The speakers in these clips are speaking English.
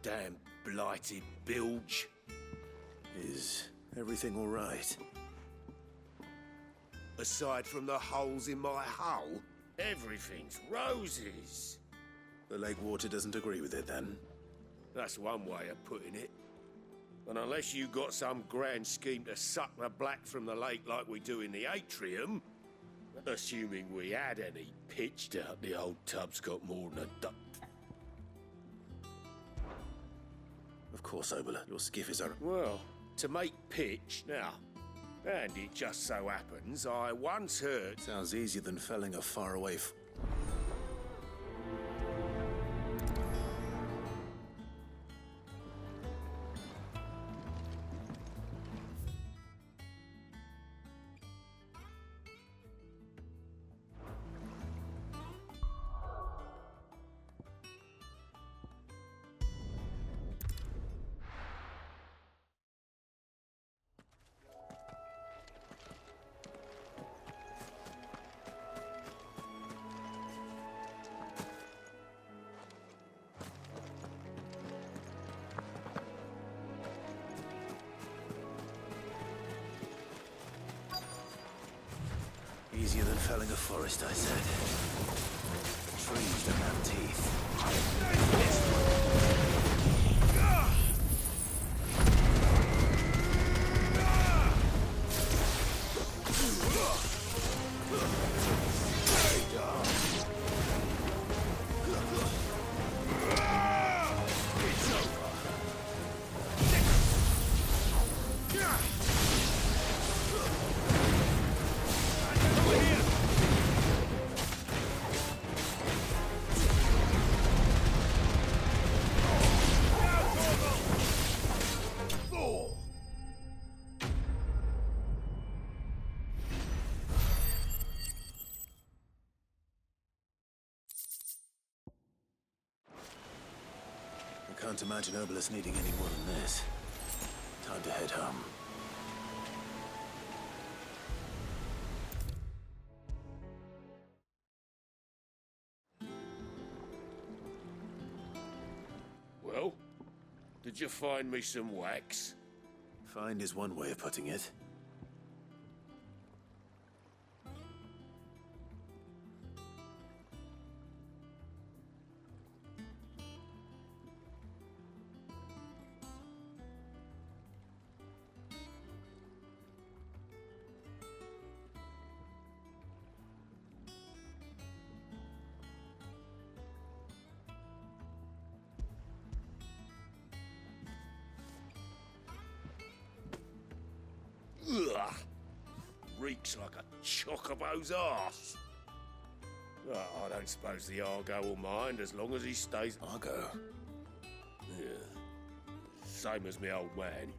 Damn blighted bilge. Is everything all right? Aside from the holes in my hull, everything's roses. The lake water doesn't agree with it, then? That's one way of putting it. And unless you got some grand scheme to suck the black from the lake like we do in the atrium, assuming we had any, pitched out the old tub's got more than a duck. Of course, Oboler. Your skiff is on. Well, to make pitch, now, and it just so happens, I once heard... Sounds easier than felling a faraway Easier than felling a forest, I said. Trees don't have teeth. Can't imagine Oboler's needing any more than this. Time to head home. Well, did you find me some wax? Find is one way of putting it. Ugh. Reeks like a chocobo's arse. Oh, I don't suppose the Argo will mind as long as he stays... Argo? Yeah. Same as me old man.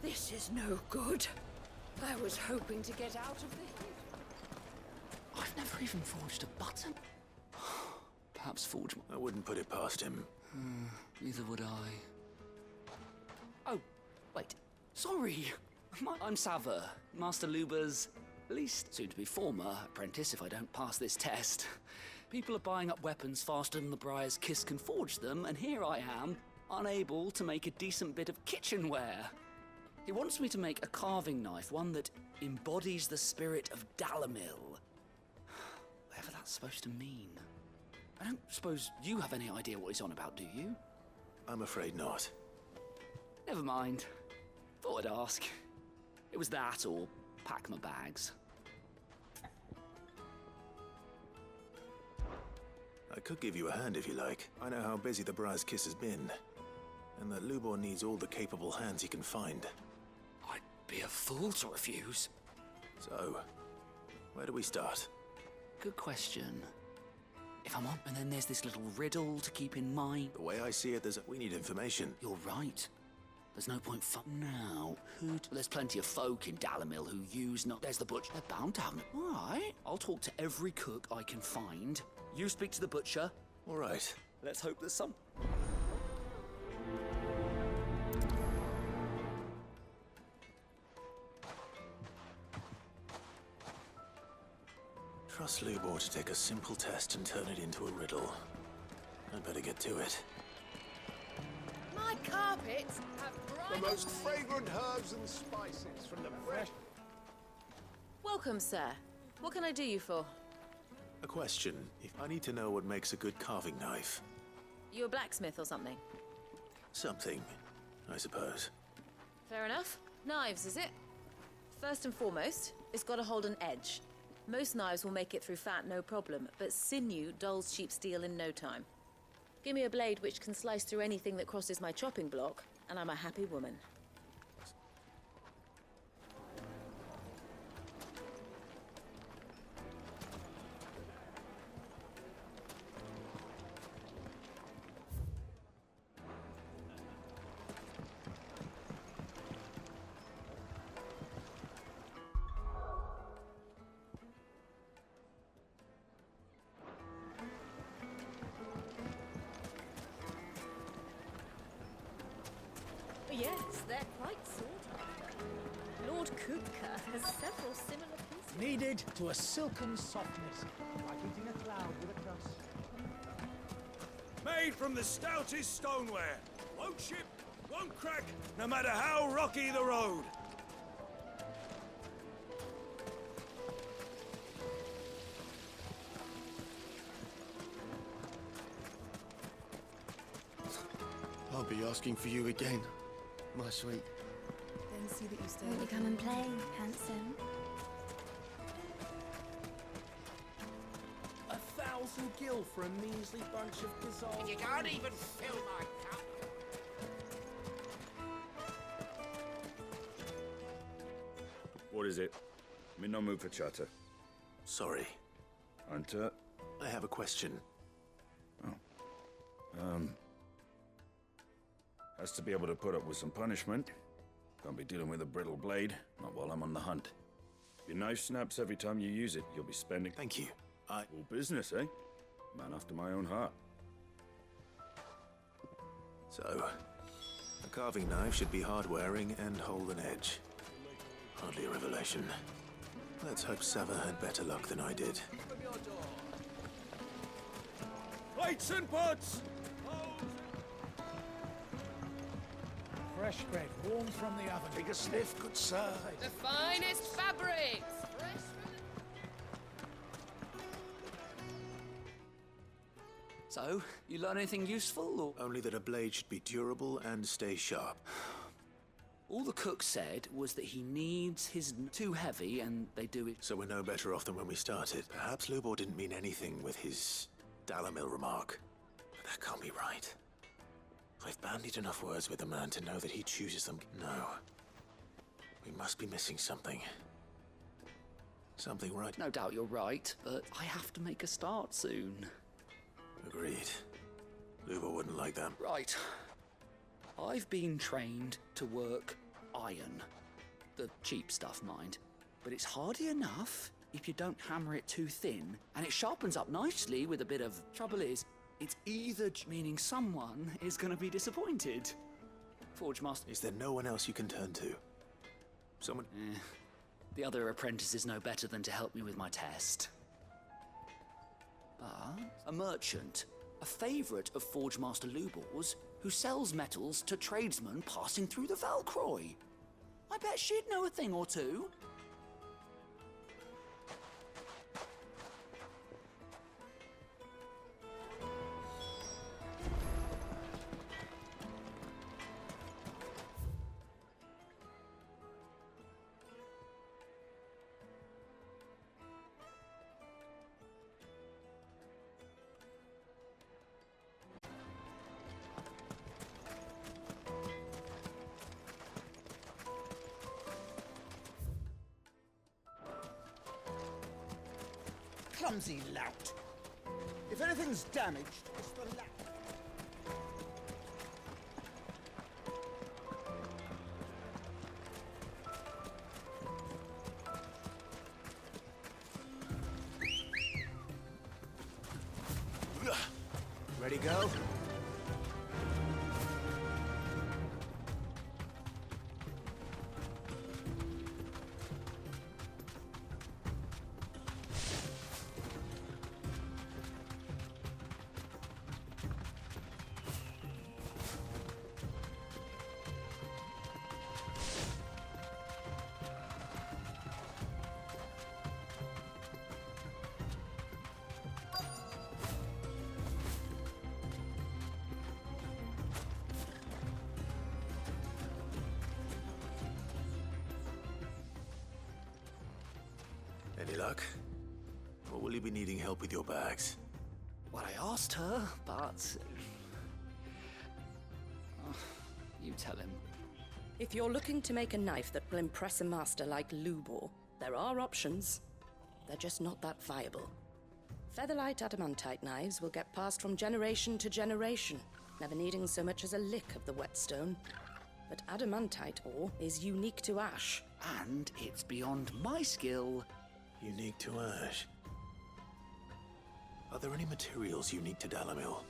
This is no good. I was hoping to get out of this. I've never even forged a button. Perhaps forge... I wouldn't put it past him. Neither would I. Oh, wait. Sorry. I'm Sava, Master Luba's, at least soon-to-be former, apprentice if I don't pass this test. People are buying up weapons faster than the Briar's Kiss can forge them, and here I am, unable to make a decent bit of kitchenware. He wants me to make a carving knife, one that embodies the spirit of Dalamil. Whatever that's supposed to mean. I don't suppose you have any idea what he's on about, do you? I'm afraid not. Never mind. Thought I'd ask. It was that or pack my bags. I could give you a hand if you like. I know how busy the Briar's Kiss has been, and that Lubor needs all the capable hands he can find. I'd be a fool to refuse. So, where do we start? Good question. if I'm on. And then there's this little riddle to keep in mind. The way I see it, we need information. You're right. There's no point now. There's plenty of folk in Dalamil who use not. There's the butcher. They're bound to have it. All right. I'll talk to every cook I can find. You speak to the butcher. All right. Let's hope there's some. Trust Lubor to take a simple test and turn it into a riddle. I'd better get to it. My carpets have The most fragrant herbs and spices from the fresh... Welcome, sir. What can I do you for? A question. I need to know what makes a good carving knife. You a blacksmith or something? Something, I suppose. Fair enough. Knives, is it? First and foremost, it's got to hold an edge. Most knives will make it through fat, no problem, but sinew dulls cheap steel in no time. Give me a blade which can slice through anything that crosses my chopping block, and I'm a happy woman. Yes, they're quite sought after. Lord Kupka has several similar pieces. Kneaded to a silken softness, like eating a cloud with a crust. Made from the stoutest stoneware. Won't chip, won't crack, no matter how rocky the road. I'll be asking for you again, my sweet. Then see that you stay. Will you come and play, handsome? 1,000 gil for a measly bunch of dissolved... You can't even fill my cup. What is it? I'm in no mood for chatter. Sorry. Hunter? I have a question. Has to be able to put up with some punishment. Can't be dealing with a brittle blade, not while I'm on the hunt. If your knife snaps every time you use it, you'll be spending... Thank you. All business, eh? Man after my own heart. So, a carving knife should be hard-wearing and hold an edge. Hardly a revelation. Let's hope Sava had better luck than I did. Plates and pots! Fresh bread, warm from the oven. Take a sniff, good sir. the finest fabrics. So, you learn anything useful, or...? Only that a blade should be durable and stay sharp. All the cook said was that he needs his too heavy, and they do it... So we're no better off than when we started. Perhaps Lubor didn't mean anything with his Dalamil remark. But that can't be right. I've bandied enough words with the man to know that he chooses them. No. We must be missing something. Something right. No doubt you're right, but I have to make a start soon. Agreed. Lubor wouldn't like that. Right. I've been trained to work iron. The cheap stuff, mind. But it's hardy enough if you don't hammer it too thin, and it sharpens up nicely with a bit of... Trouble is, it's either meaning someone is going to be disappointed. Forge Master... Is there no one else you can turn to? Someone... The other apprentices know better than to help me with my test. But a merchant, a favourite of Forge Master Lubor's, who sells metals to tradesmen passing through the Valcroy. I bet she'd know a thing or two. Clumsy lout. If anything's damaged, it's the lack. Ready, go? Any luck? Or will you be needing help with your bags? Well, I asked her, but... Oh, you tell him. If you're looking to make a knife that will impress a master like Lubor, there are options. They're just not that viable. Featherlight adamantite knives will get passed from generation to generation, never needing so much as a lick of the whetstone. But adamantite ore is unique to ash. And it's beyond my skill. Unique to ash. Are there any materials unique to Dalamil?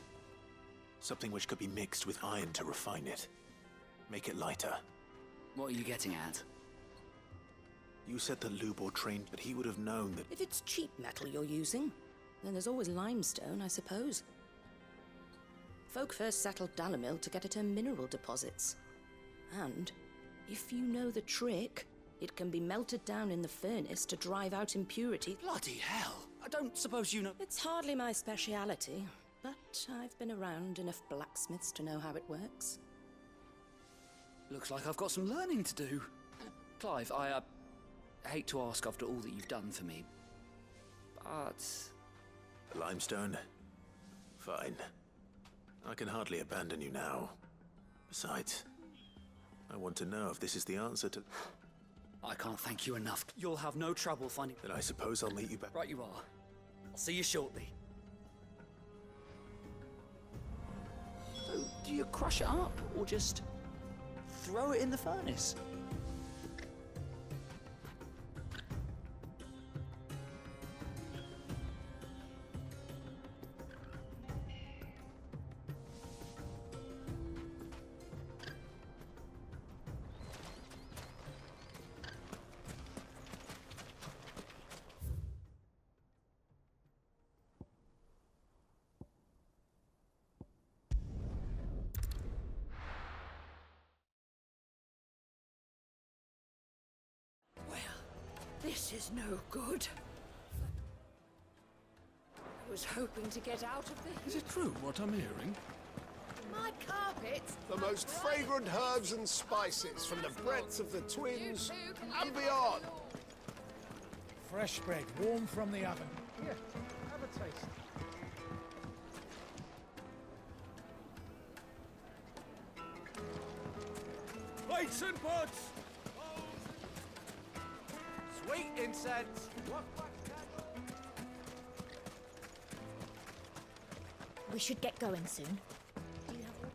Something which could be mixed with iron to refine it. Make it lighter. What are you getting at? You said that Lubor trained, but he would have known that... If it's cheap metal you're using, then there's always limestone, I suppose. Folk first settled Dalamil to get at her mineral deposits. And, if you know the trick, it can be melted down in the furnace to drive out impurities. Bloody hell! I don't suppose you know... It's hardly my speciality, but I've been around enough blacksmiths to know how it works. Looks like I've got some learning to do. Clive, I hate to ask after all that you've done for me, but... Limestone? Fine. I can hardly abandon you now. Besides, I want to know if this is the answer to... I can't thank you enough. You'll have no trouble finding... Then I suppose I'll meet you back... Right you are. I'll see you shortly. So, do you crush it up, or just throw it in the furnace? This is no good. I was hoping to get out of this. Is it true what I'm hearing? My carpet! The most fragrant herbs and spices from the breadth of the Twins and beyond. Fresh bread, warm from the oven. Here, have a taste. Plates and pots! Sweet incense. We should get going soon. Do you have water?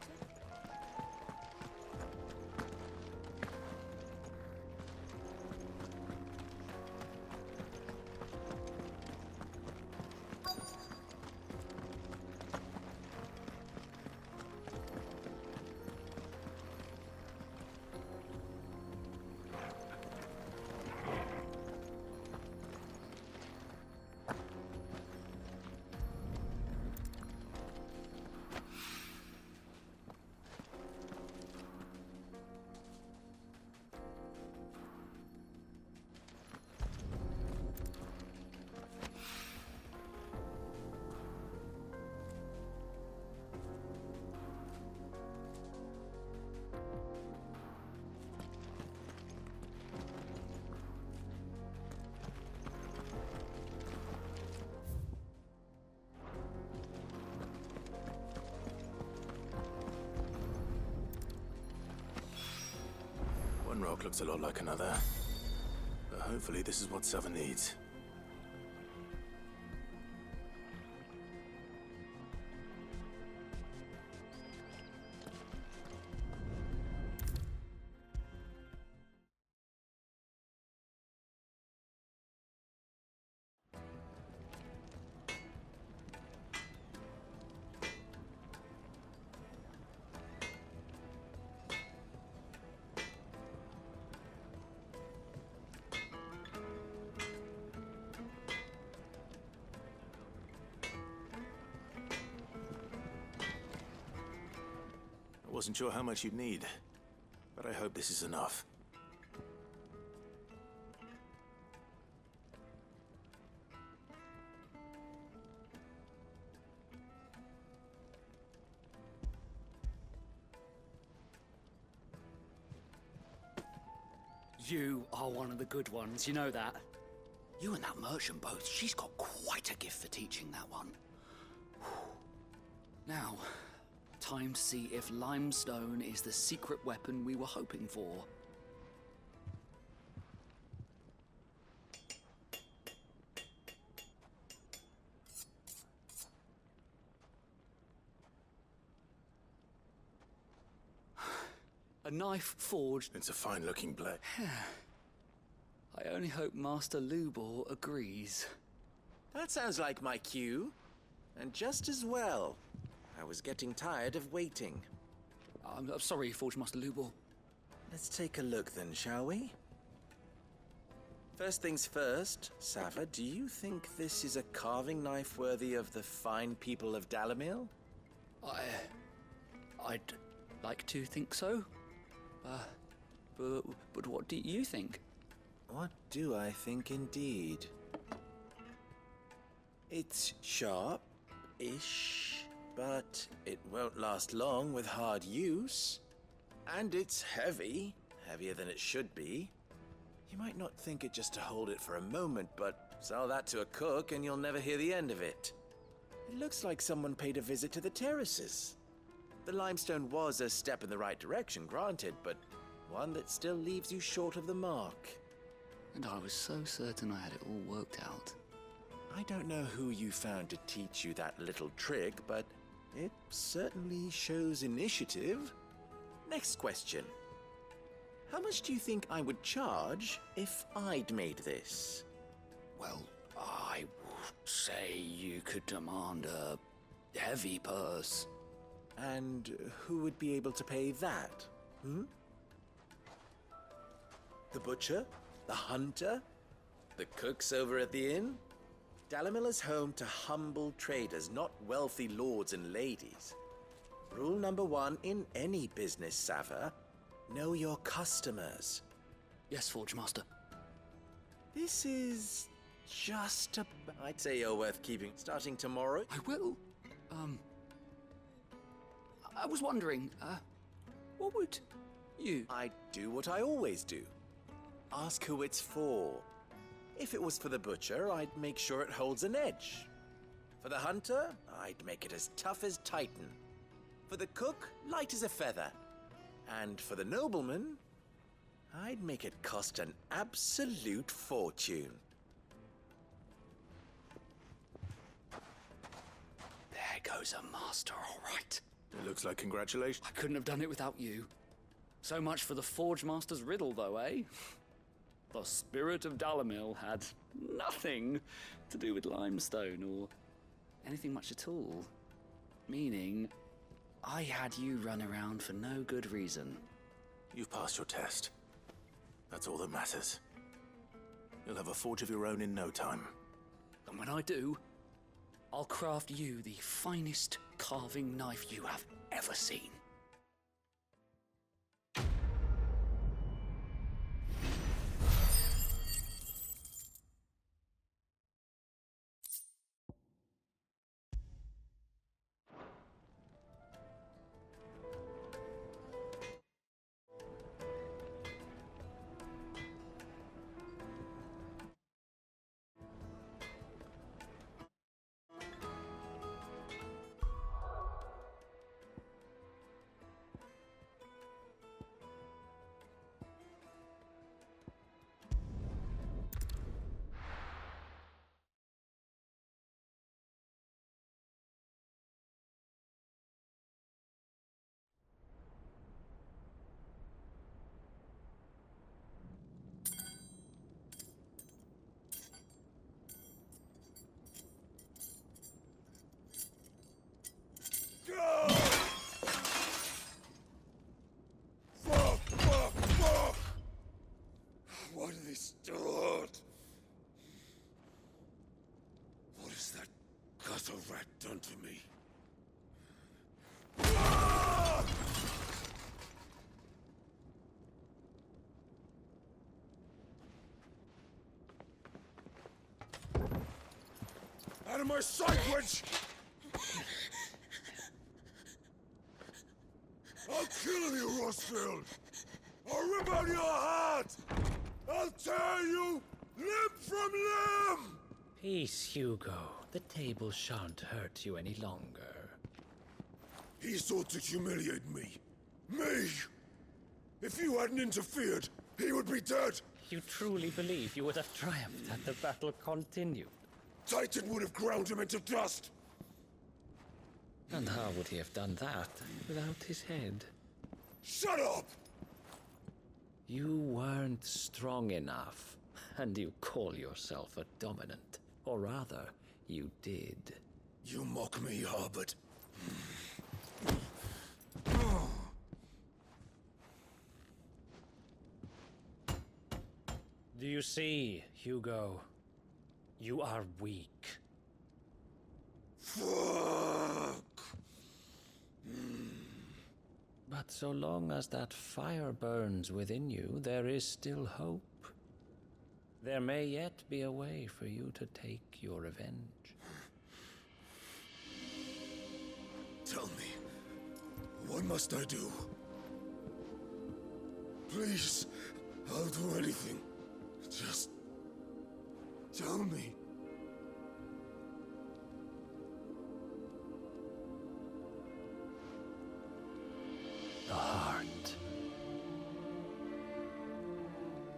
One rock looks a lot like another. But hopefully this is what Sava needs. Wasn't sure how much you'd need, but I hope this is enough. You are one of the good ones, you know that? You and that merchant both, she's got quite a gift for teaching that one. Now, time to see if limestone is the secret weapon we were hoping for. A knife forged... It's a fine-looking blade. I only hope Master Lubor agrees. That sounds like my cue. And just as well. I was getting tired of waiting. I'm sorry, Forge Master Lubor. Let's take a look then, shall we? First things first, Sava, do you think this is a carving knife worthy of the fine people of Dalamil? I'd like to think so. But what do you think? What do I think indeed? It's sharp-ish, but it won't last long with hard use. And it's heavy, heavier than it should be. You might not think it just to hold it for a moment, but sell that to a cook and you'll never hear the end of it. It looks like someone paid a visit to the terraces. The limestone was a step in the right direction, granted, but one that still leaves you short of the mark. And I was so certain I had it all worked out. I don't know who you found to teach you that little trick, but it certainly shows initiative. Next question. How much do you think I would charge if I'd made this? Well, I would say you could demand a heavy purse. And who would be able to pay that? The butcher? The hunter? The cooks over at the inn? Dalamil is home to humble traders, not wealthy lords and ladies. Rule number 1 in any business, Sava: know your customers. Yes, Forge Master. This is just a... I'd say you're worth keeping. Starting tomorrow? I will. I was wondering, what would you... I'd do what I always do. Ask who it's for. If it was for the butcher, I'd make sure it holds an edge. For the hunter, I'd make it as tough as Titan. For the cook, light as a feather. And for the nobleman, I'd make it cost an absolute fortune. There goes a master, all right. It looks like congratulations. I couldn't have done it without you. So much for the Forge Master's riddle, though, eh? The spirit of Dalamil had nothing to do with limestone or anything much at all. Meaning, I had you run around for no good reason. You've passed your test. That's all that matters. You'll have a forge of your own in no time. And when I do, I'll craft you the finest carving knife you have ever seen. What have they stored? What has that gutter rat done to me? Out of my sight, wench! I'll kill you, Rosfield! I'll rip out your heart! I'll tear you limb from limb! Peace, Hugo. The table shan't hurt you any longer. He sought to humiliate me. Me! If you hadn't interfered, he would be dead! You truly believe you would have triumphed had the battle continued? Titan would have ground him into dust! And how would he have done that without his head? Shut up! You weren't strong enough, and you call yourself a dominant. Or rather, you did. You mock me, Harbert. Do you see, Hugo? You are weak. Fuck! But so long as that fire burns within you, there is still hope. There may yet be a way for you to take your revenge. Tell me, what must I do? Please, I'll do anything. Just tell me. The heart.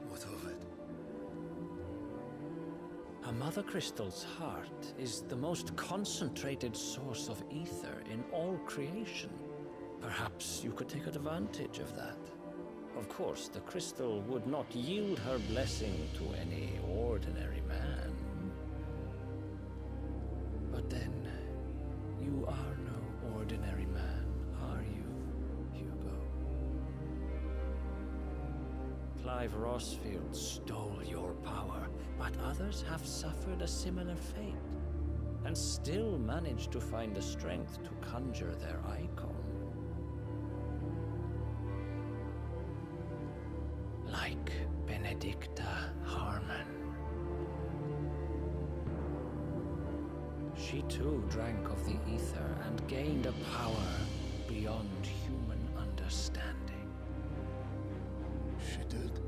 What of it? A Mothercrystal's heart is the most concentrated source of ether in all creation. Perhaps you could take advantage of that. Of course, the crystal would not yield her blessing to any ordinary man. But then, you are no ordinary man, are you, Hugo? Clive Rosfield stole your power, but others have suffered a similar fate, and still managed to find the strength to conjure their icon. Like Benedicta Harmon. She too drank of the ether and gained a power beyond human understanding. She did?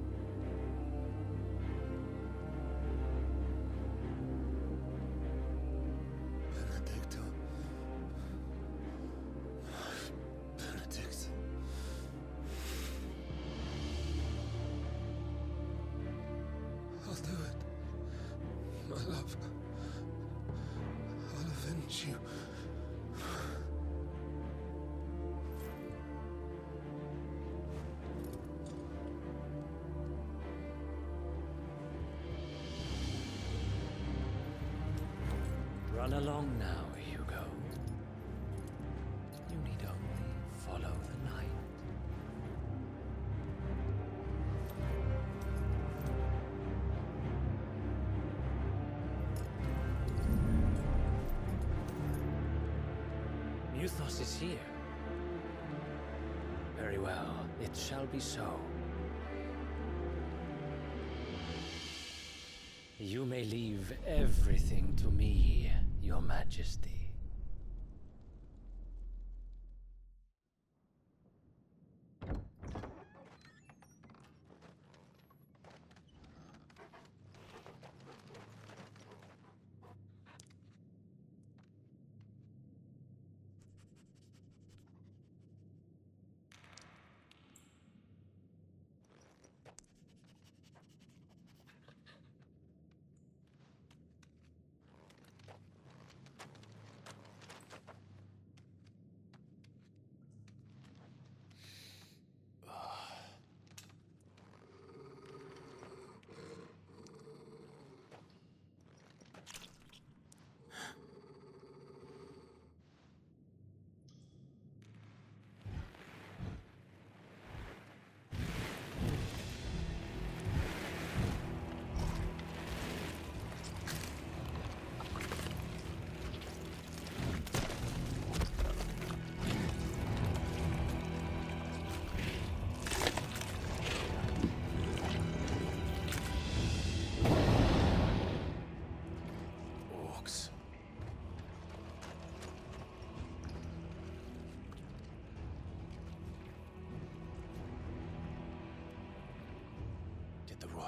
Benedicta. Benedict. I'll do it. My love. I'll avenge you. Run along now, Hugo. You need only follow the light. Muthos is here. Very well, it shall be so. You may leave everything to me, Your Majesty.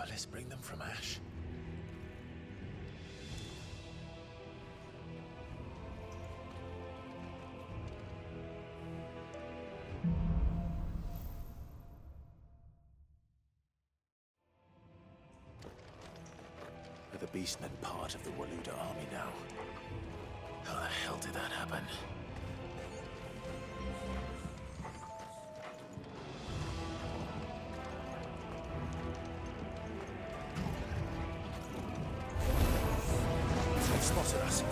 let's bring them from ash. The beastmen part of the Waluda army now. How the hell did that happen? They've spotted us.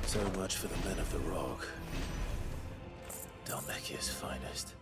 So much for the men of the Rock. Dalmekia's finest.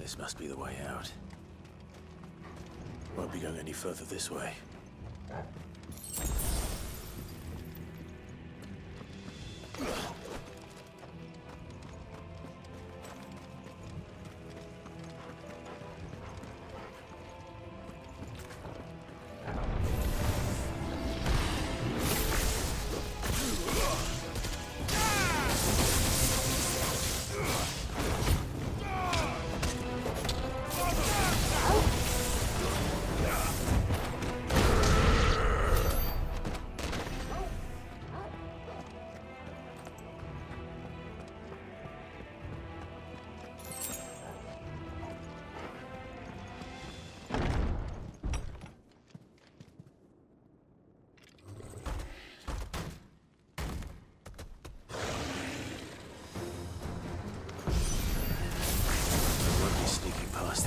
This must be the way out. Won't be going any further this way.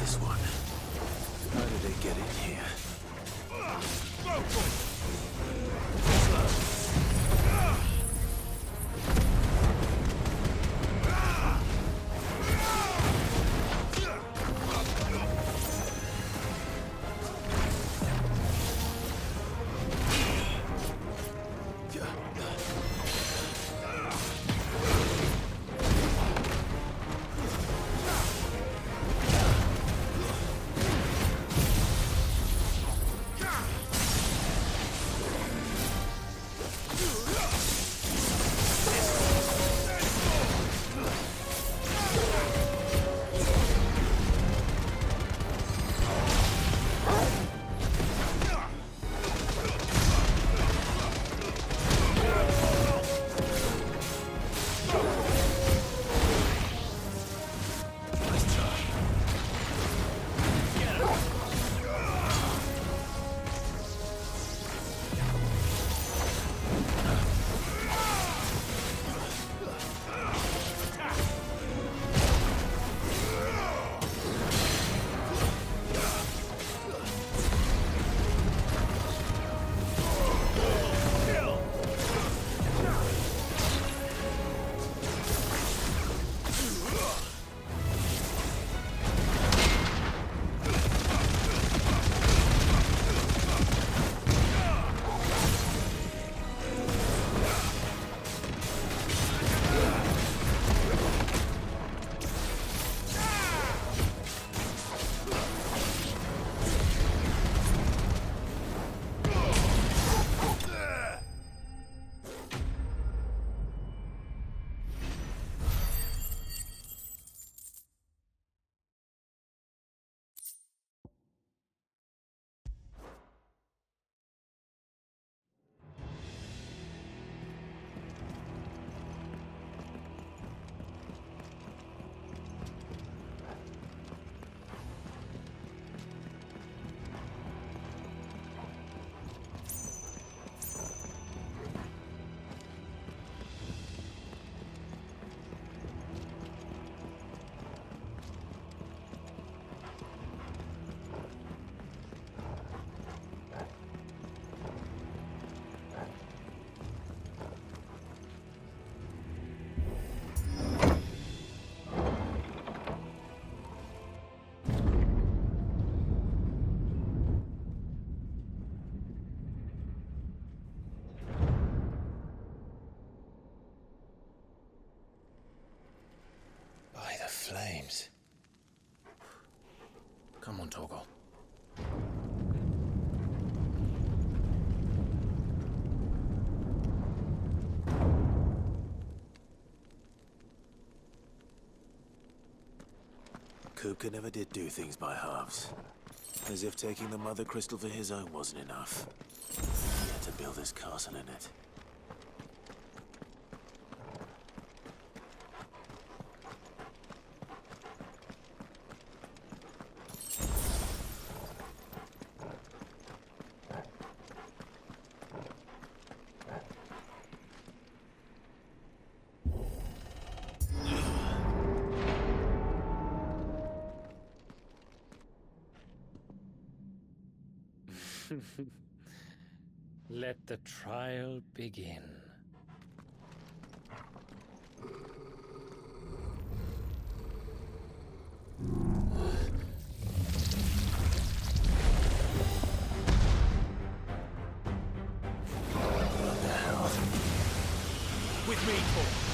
This one. How did they get in here? Flames. Come on, Torgal. Kupka never did do things by halves. As if taking the Mother Crystal for his own wasn't enough. He had to build his castle in it. Let the trial begin. With me, Paul.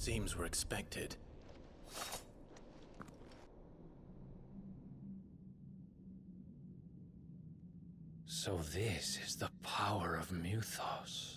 Seems we're expected. So this is the power of Mythos.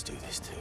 Let's do this too.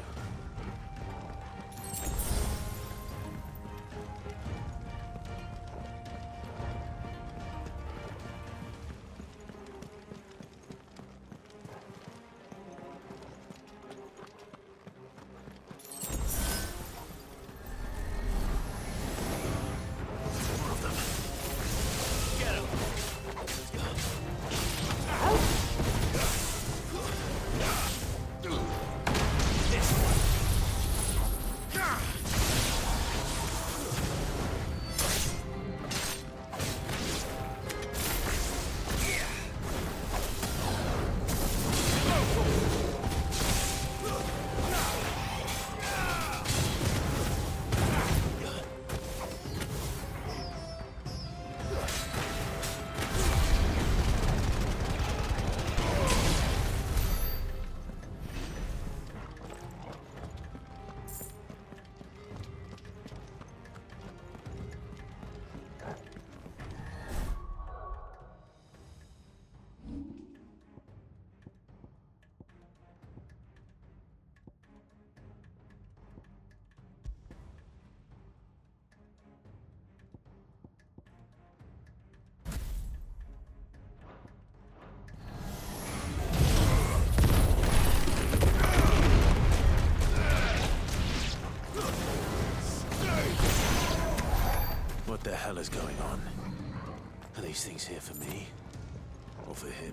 What the hell is going on? Are these things here for me? Or for him?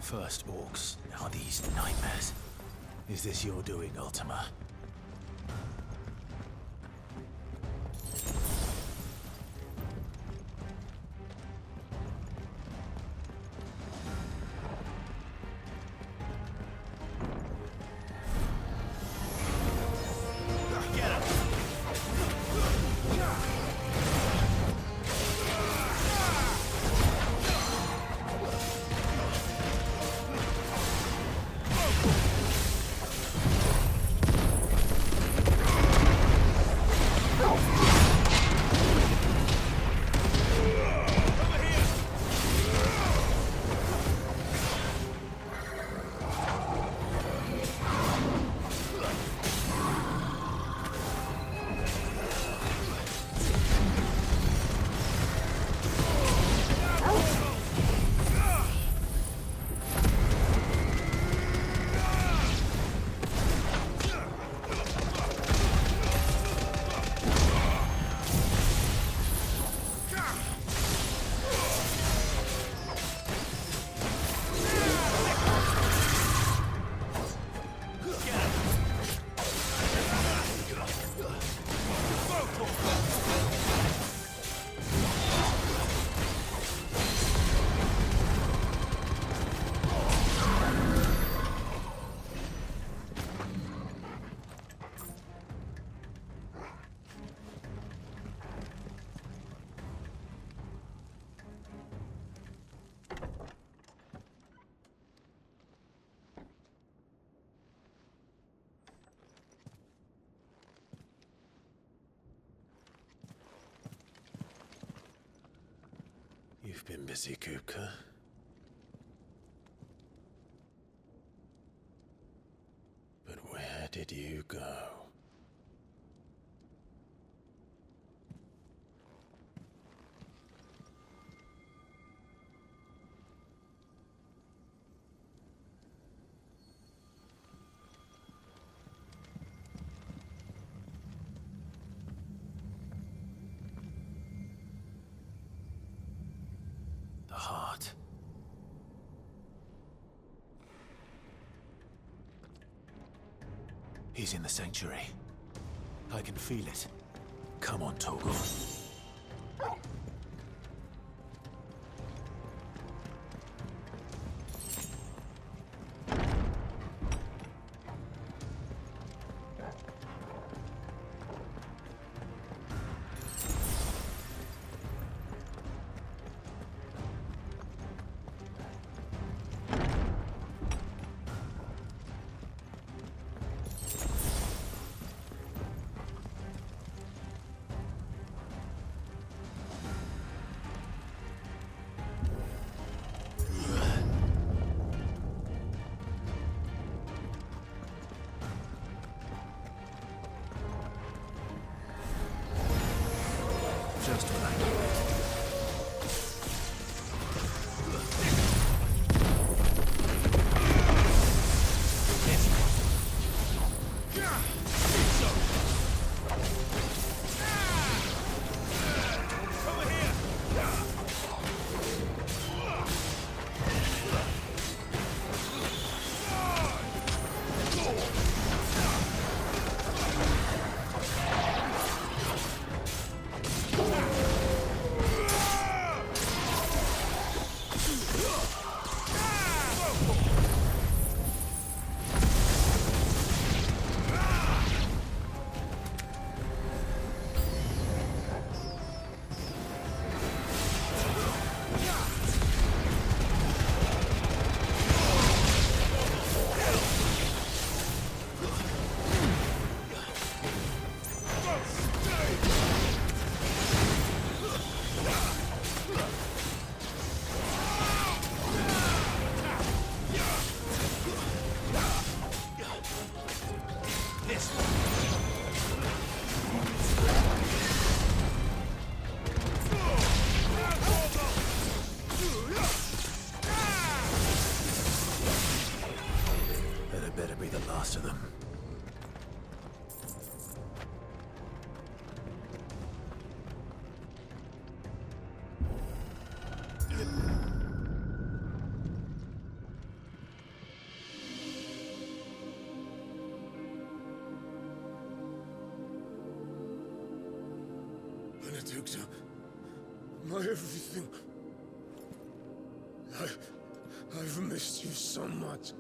First orcs, now these nightmares. Is this your doing, Ultima? been busy, Kupka. But where did you go? The heart. He's in the sanctuary. I can feel it. Come on, Toggle. Just what I needed. Better be the last of them. Benedicta, my everything. I've missed you so much.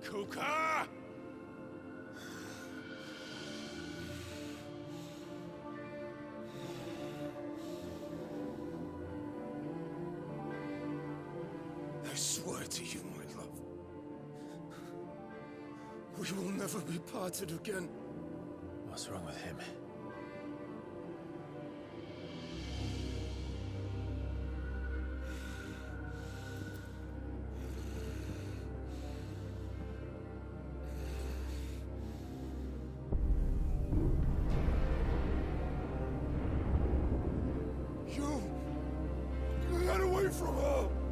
Kuka! I swear to you, my love, we will never be parted again. What's wrong with him? You got away from her!